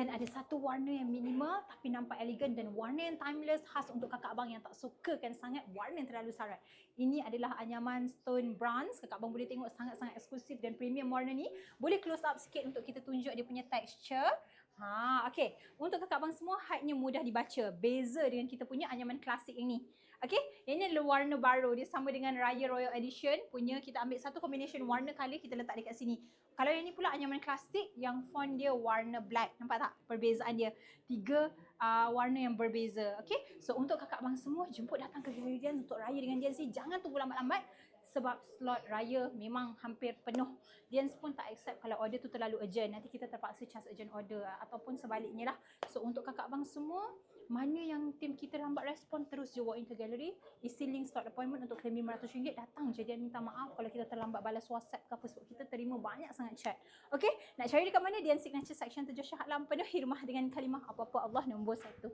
Dan ada satu warna yang minimal tapi nampak elegan dan warna yang timeless, khas untuk kakak abang yang tak sukakan sangat warna yang terlalu sarat. Ini adalah anyaman stone bronze. Kakak abang boleh tengok sangat-sangat eksklusif dan premium warna ni. Boleh close up sikit untuk kita tunjuk dia punya texture. Okey. Untuk kakak abang semua, height-nya mudah dibaca. Beza dengan kita punya anyaman klasik ini. Okey, yang ini adalah warna baru. Dia sama dengan Raya Royal Edition punya. Kita ambil satu combination warna color, kita letak dekat sini. Kalau yang ni pula anyaman klasik yang font dia warna black. Nampak tak perbezaan dia? Tiga warna yang berbeza. Okey, so untuk kakak abang semua, jemput datang ke Galeri Dians untuk raya dengan Dians ni. Jangan tunggu lambat-lambat sebab slot raya memang hampir penuh. Dians pun tak accept kalau order tu terlalu urgent. Nanti kita terpaksa charge urgent order ataupun sebaliknya lah. So untuk kakak abang semua, mana yang tim kita lambat respon, terus je walk in ke galeri, isi link slot appointment untuk claim RM500. Datang je. Dia minta maaf kalau kita terlambat balas WhatsApp ke apa sebab kita terima banyak sangat chat. Okey, nak cari dekat mana? Dian Signature Section 7 Shah Alam, penuhi rumah dengan kalimah apa-apa Allah nombor 1.